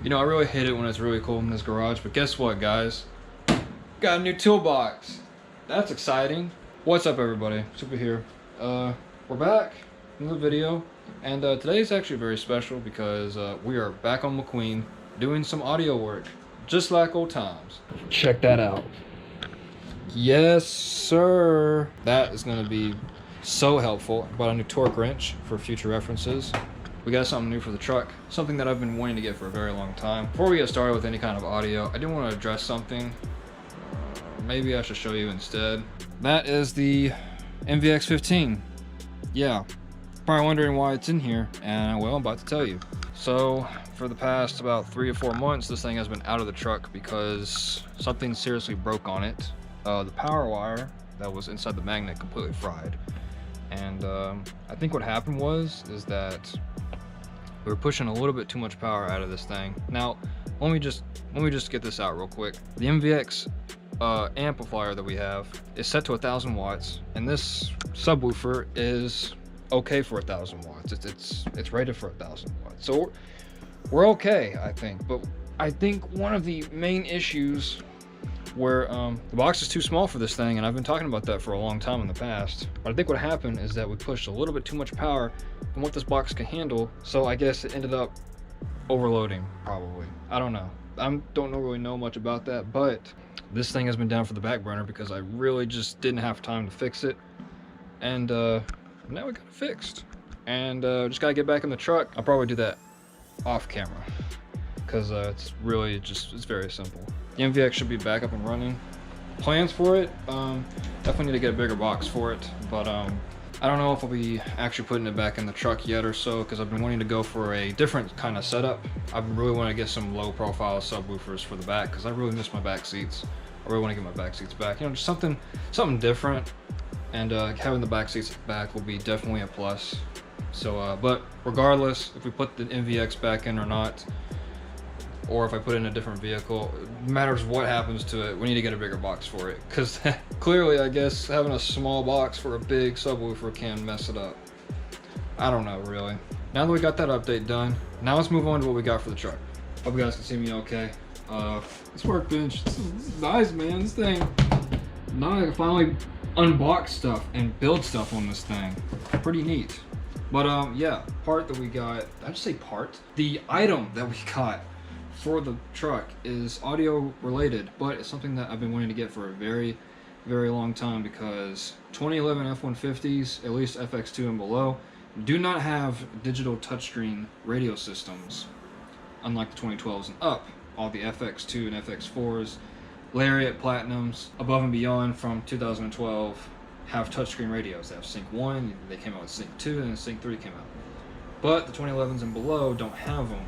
You know, I really hate it when it's really cold in this garage, but guess what, guys? Got a new toolbox. That's exciting. What's up, everybody? Super here. We're back in the video, and today is actually very special because we are back on McQueen doing some audio work, just like old times. Check that out. Yes, sir. That is going to be so helpful. I bought a new torque wrench for future references. We got something new for the truck, something that I've been wanting to get for a very long time. Before we get started with any kind of audio, I do want to address something. Maybe I should show you instead. That is the F150. Yeah, probably wondering why it's in here, and well, I'm about to tell you. So, for the past about 3 or 4 months, this thing has been out of the truck because something seriously broke on it. The power wire that was inside the magnet completely fried. And I think what happened is that we were pushing a little bit too much power out of this thing. Now, let me just get this out real quick. The MVX amplifier that we have is set to 1,000 watts, and this subwoofer is okay for 1,000 watts. It's rated for 1,000 watts, so we're okay, I think. But I think one of the main issues where the box is too small for this thing, and I've been talking about that for a long time in the past, but I think what happened is that we pushed a little bit too much power than what this box can handle, so I guess it ended up overloading, probably. I don't know. I don't really know much about that, but this thing has been down for the back burner because I really just didn't have time to fix it, and now we got it fixed, and just gotta get back in the truck. I'll probably do that off camera because it's really it's very simple. The MVX should be back up and running. Plans for it, definitely need to get a bigger box for it, but I don't know if I'll be actually putting it back in the truck yet or so, because I've been wanting to go for a different kind of setup. I've been really wanting to get some low profile subwoofers for the back because I really miss my back seats. I really want to get my back seats back, you know, just something different, and having the back seats back will be definitely a plus. So but regardless if we put the MVX back in or not, or if I put it in a different vehicle, it matters what happens to it, we need to get a bigger box for it, because clearly I guess having a small box for a big subwoofer can mess it up. I don't know, really. Now that we got that update done, now let's move on to what we got for the truck. Hope you guys can see me okay. This workbench, this is nice, man. This thing, now I can finally unbox stuff and build stuff on this thing. Pretty neat. But yeah, part that we got, did I just say part? The item that we got for the truck is audio related, but it's something that I've been wanting to get for a very, very long time, because 2011 F150s, at least FX2 and below, do not have digital touchscreen radio systems, unlike the 2012s and up. All the FX2 and FX4s, Lariat, Platinums, above and beyond from 2012 have touchscreen radios. They have Sync 1, they came out with Sync 2, and then Sync 3 came out. But the 2011s and below don't have them.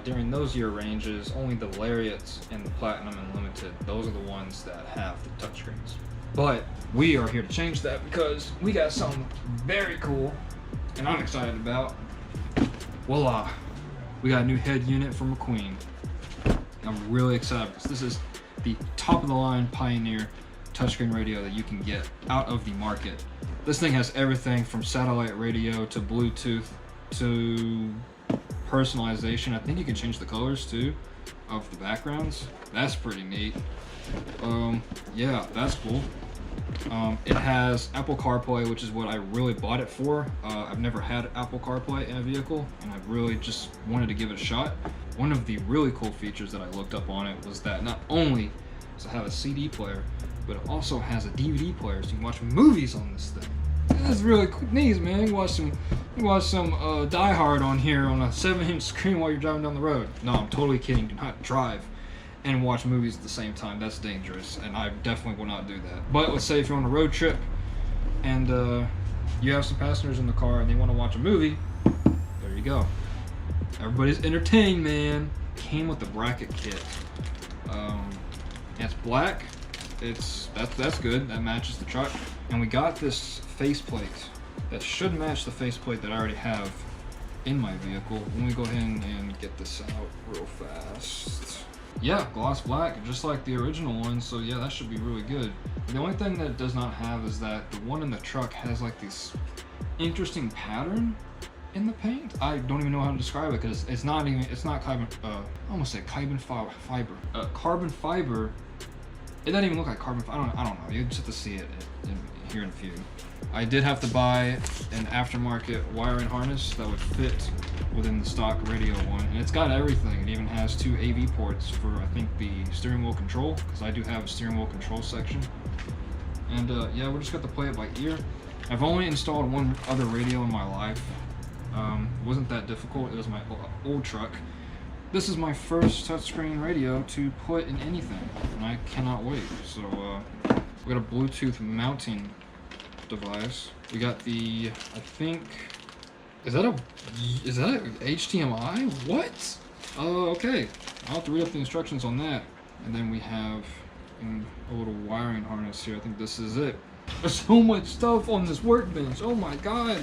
During those year ranges, only the Lariats and the Platinum and Limited, those are the ones that have the touchscreens. But we are here to change that because we got something very cool, and I'm excited about. Voila! We got a new head unit from McQueen. I'm really excited because this is the top of the line Pioneer touchscreen radio that you can get out of the market. This thing has everything from satellite radio to Bluetooth to personalization. I think you can change the colors too of the backgrounds. That's pretty neat. Yeah, that's cool. It has Apple CarPlay, which is what I really bought it for. I've never had Apple CarPlay in a vehicle, and I really just wanted to give it a shot. One of the really cool features that I looked up on it was that not only does it have a CD player, but it also has a DVD player, so you can watch movies on this thing. This is really neat, man. You can watch some Die Hard on here on a 7-inch screen while you're driving down the road. No, I'm totally kidding. Do not drive and watch movies at the same time. That's dangerous, and I definitely will not do that. But let's say if you're on a road trip and you have some passengers in the car and they want to watch a movie, there you go. Everybody's entertained, man. Came with the bracket kit. It's black. That's good. That matches the truck. And we got this faceplate that should match the faceplate that I already have in my vehicle. Let me go ahead and get this out real fast. Yeah, gloss black, just like the original one, so yeah, that should be really good. The only thing that it does not have is that the one in the truck has like this interesting pattern in the paint. I don't even know how to describe it because it's not carbon, I almost said carbon fiber. Carbon fiber. It doesn't even look like carbon fiber. I don't know. You just have to see it here in a few. I did have to buy an aftermarket wiring harness that would fit within the stock radio one, and it's got everything. It even has 2 AV ports for, I think, the steering wheel control, because I do have a steering wheel control section. And yeah, we're just got to play it by ear. I've only installed one other radio in my life. It wasn't that difficult. It was my old truck. This is my first touchscreen radio to put in anything, and I cannot wait. So we got a Bluetooth mounting device. We got the, I think, is that HDMI? What? Okay. I'll have to read up the instructions on that. And then we have a little wiring harness here. I think this is it. There's so much stuff on this workbench. Oh my god.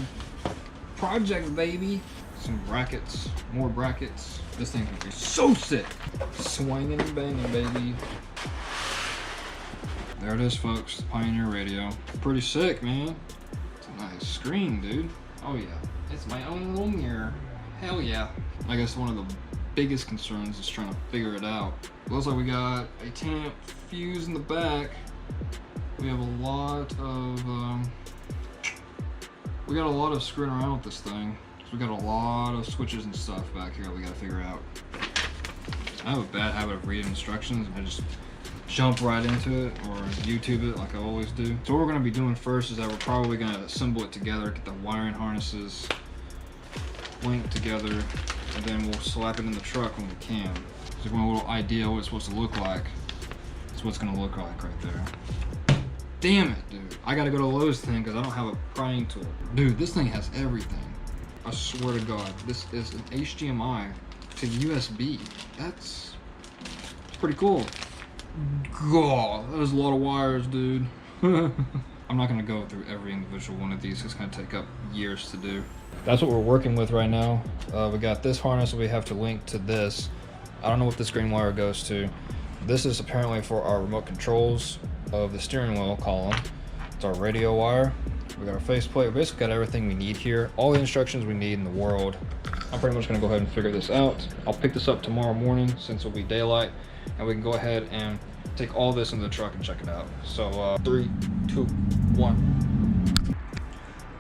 Project, baby. Some brackets, more brackets. This thing's gonna be so sick. Swinging and banging, baby. There it is, folks. The Pioneer Radio. Pretty sick, man. It's a nice screen, dude. Oh yeah. It's my own little mirror. Hell yeah. I guess one of the biggest concerns is trying to figure it out. Looks like we got a 10-amp fuse in the back. We have a lot of screwing around with this thing. So we got a lot of switches and stuff back here that we gotta figure out. I have a bad habit of reading instructions and I just jump right into it or YouTube it like I always do. So what we're gonna be doing first is that we're probably gonna assemble it together, get the wiring harnesses linked together, and then we'll slap it in the truck when we can. So we want a little idea what it's supposed to look like. That's what it's gonna look like right there. Damn it, dude. I gotta go to Lowe's thing because I don't have a prying tool. Dude, this thing has everything. I swear to God, this is an HDMI to USB. That's pretty cool. God, that is a lot of wires, dude. I'm not gonna go through every individual one of these. It's gonna take up years to do. That's what we're working with right now. We got this harness that we have to link to this. I don't know what this green wire goes to. This is apparently for our remote controls of the steering wheel column. It's our radio wire. We got our faceplate. We basically got everything we need here. All the instructions we need in the world. I'm pretty much gonna go ahead and figure this out. I'll pick this up tomorrow morning since it'll be daylight, and we can go ahead and take all this into the truck and check it out. So 3, 2, 1.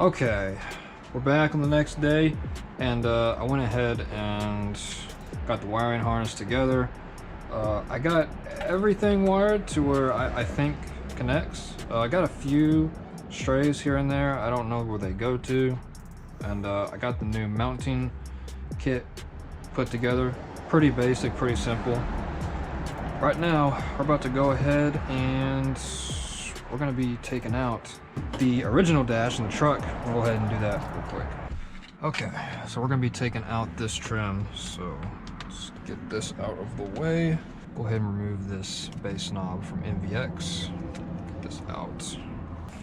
Okay, we're back on the next day, and I went ahead and got the wiring harness together. I got everything wired to where I think connects. I got a few strays here and there. I don't know where they go to. And I got the new mounting kit put together. Pretty basic, pretty simple. Right now, we're about to go ahead and we're gonna be taking out the original dash in the truck. We'll go ahead and do that real quick. Okay, so we're gonna be taking out this trim. So let's get this out of the way. Go ahead and remove this base knob from MVX. Get this out.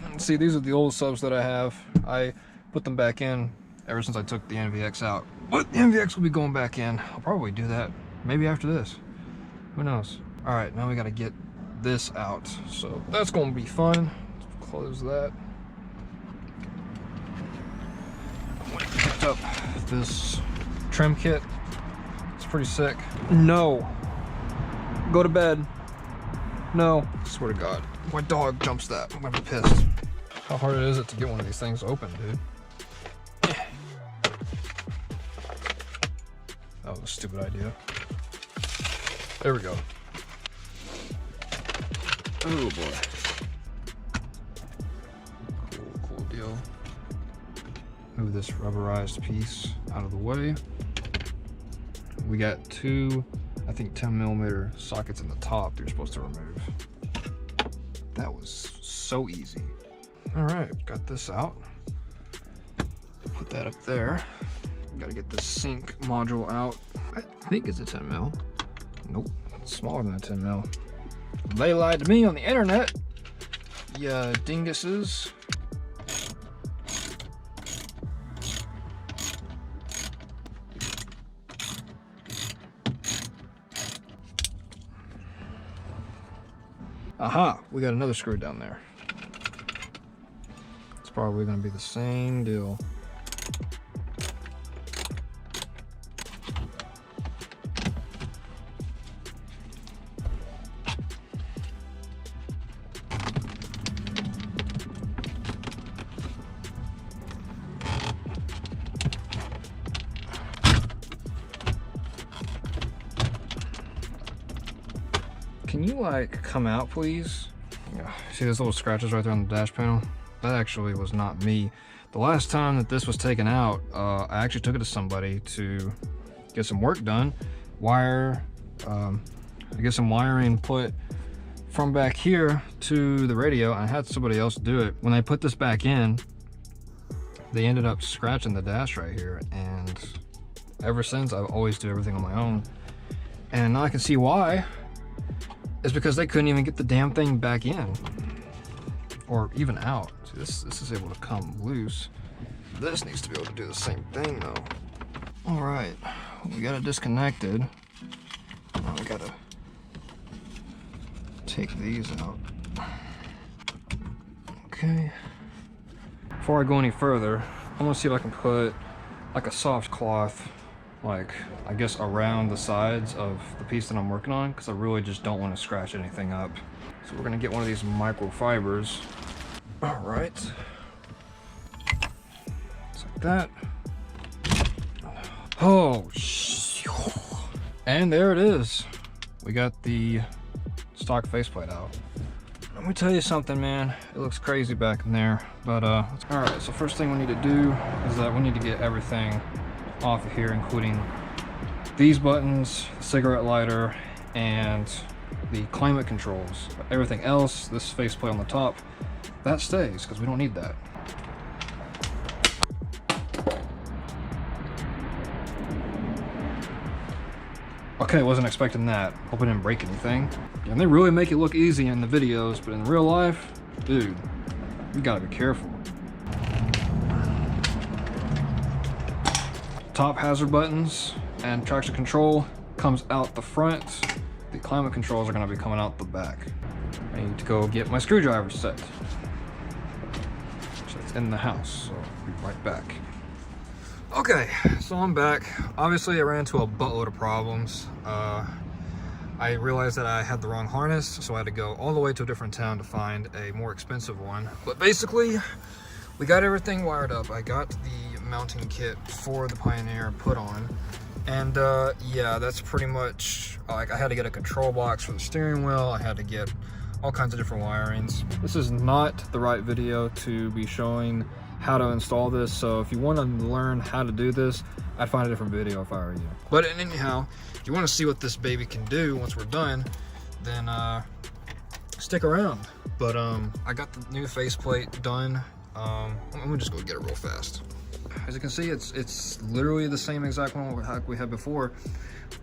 And see, these are the old subs that I have. I put them back in ever since I took the NVX out. But the NVX will be going back in. I'll probably do that maybe after this. Who knows? All right, now we gotta get this out. So that's gonna be fun. Let's close that. I picked up this trim kit. It's pretty sick. No. Go to bed. No. I swear to God. My dog jumps that. I'm gonna be pissed. How hard is it to get one of these things open, dude? That was a stupid idea. There we go. Oh boy. Cool deal. Move this rubberized piece out of the way. We got 2, I think 10mm sockets in the top that you're supposed to remove. That was so easy. All right, got this out. Put that up there. Gotta get the sync module out. I think it's a 10mm. Nope, it's smaller than a 10mm. They lied to me on the internet. Yeah, dinguses. Aha, we got another screw down there. It's probably gonna be the same deal. can you like come out, please? Yeah, see those little scratches right there on the dash panel? That actually was not me. The last time that this was taken out, I actually took it to somebody to get some work done. Get some wiring put from back here to the radio. I had somebody else do it. When I put this back in, they ended up scratching the dash right here, and ever since I've always do everything on my own. And now I can see why. It's because they couldn't even get the damn thing back in or even out. See, this is able to come loose. This needs to be able to do the same thing though. All right, we got it disconnected. Now we gotta take these out. Okay. Before I go any further, I'm gonna see if I can put like a soft cloth, like I guess around the sides of the piece that I'm working on, because I really just don't want to scratch anything up. So we're gonna get one of these microfibers. All right. Just like that. Oh, and there it is. We got the stock faceplate out. Let me tell you something, man. It looks crazy back in there. But all right, so first thing we need to do is that we need to get everything off of here, including these buttons, the cigarette lighter, and the climate controls. But everything else, this faceplate on the top, that stays because we don't need that. Okay, wasn't expecting that. Hope I didn't break anything. And they really make it look easy in the videos, but in real life, dude, you gotta be careful. Top hazard buttons and traction control comes out the front. The climate controls are gonna be coming out the back. I need to go get my screwdriver set. So it's in the house, so I'll be right back. Okay, so I'm back. Obviously I ran into a buttload of problems. I realized that I had the wrong harness, so I had to go all the way to a different town to find a more expensive one. But basically, we got everything wired up. I got the mounting kit for the Pioneer put on. And yeah, that's pretty much, like I had to get a control box for the steering wheel. I had to get all kinds of different wirings. This is not the right video to be showing how to install this, so if you want to learn how to do this, I'd find a different video if I were you. But anyhow, if you want to see what this baby can do once we're done, then stick around. But I got the new faceplate done. I'm gonna just go get it real fast. As you can see, it's literally the same exact one we had before,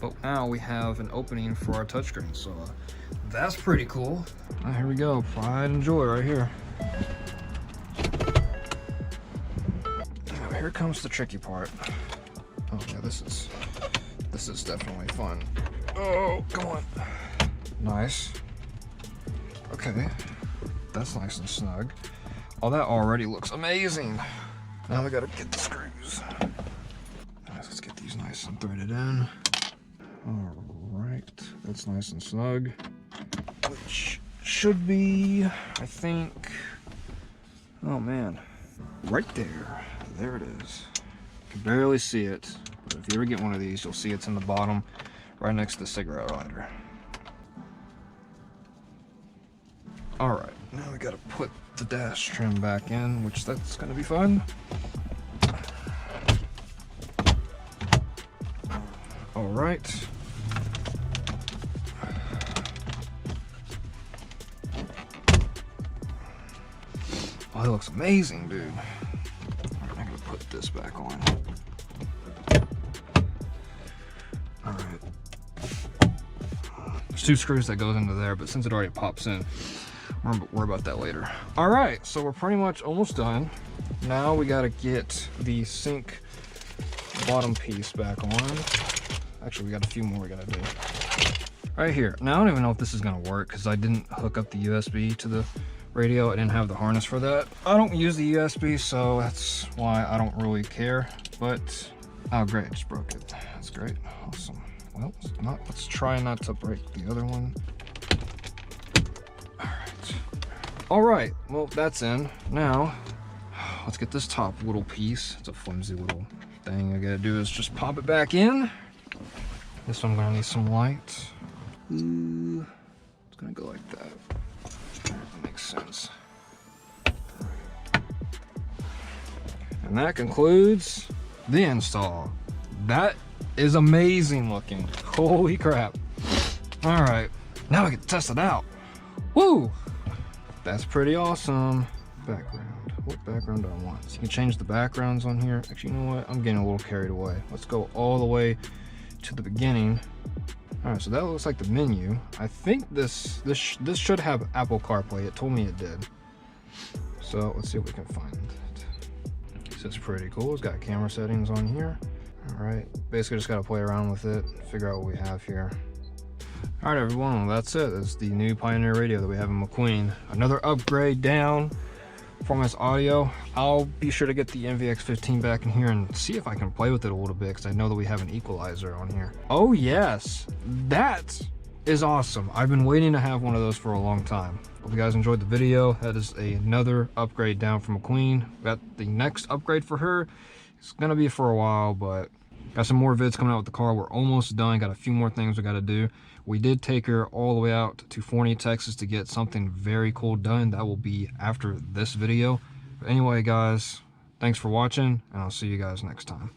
but now we have an opening for our touchscreen, so that's pretty cool. All right, here we go, pride and joy right here. Here comes the tricky part. Oh yeah, this is definitely fun. Oh, come on. Nice. Okay, that's nice and snug. Oh, that already looks amazing. Now we gotta get the screws. Nice, let's get these nice and threaded in. All right, that's nice and snug. Which should be, I think, oh man, right there. There it is. You can barely see it, but if you ever get one of these, you'll see it's in the bottom, right next to the cigarette lighter. All right, now we gotta put the dash trim back in, which that's gonna be fun. All right. Oh, that looks amazing, dude. Put this back on. All right. There's two screws that goes into there, but since it already pops in, we're gonna worry about that later. All right, so we're pretty much almost done. Now we gotta get the sink bottom piece back on. Actually, we got a few more we gotta do. Right here. Now I don't even know if this is gonna work because I didn't hook up the USB to the radio. I didn't have the harness for that. I don't use the USB, so that's why I don't really care. But oh great, I just broke it. That's great. Awesome. Well, let's try not to break the other one. All right, well that's in. Now let's get this top little piece. It's a flimsy little thing. I gotta do is just pop it back in. This one I'm gonna need some light. Ooh, It's gonna go like that. That makes sense. And that concludes the install. That is amazing looking. Holy crap. All right, now I get to test it out. Woo! That's pretty awesome. Background. What background do I want? So you can change the backgrounds on here. Actually, you know what? I'm getting a little carried away. Let's go all the way to the beginning. All right, so that looks like the menu. I think this should have Apple CarPlay. It told me it did. So let's see if we can find it. This is pretty cool. It's got camera settings on here. All right, basically just got to play around with it, figure out what we have here. All right, everyone, well, that's it. That's the new Pioneer radio that we have in McQueen. Another upgrade down from its audio. I'll be sure to get the FX15 back in here and see if I can play with it a little bit, because I know that we have an equalizer on here. Oh yes, that is awesome. I've been waiting to have one of those for a long time. Hope you guys enjoyed the video. That is another upgrade down from McQueen. Got the next upgrade for her. It's gonna be for a while, but got some more vids coming out with the car. We're almost done. Got a few more things we got to do. We did take her all the way out to Forney, Texas to get something very cool done. That will be after this video. But anyway, guys, thanks for watching, and I'll see you guys next time.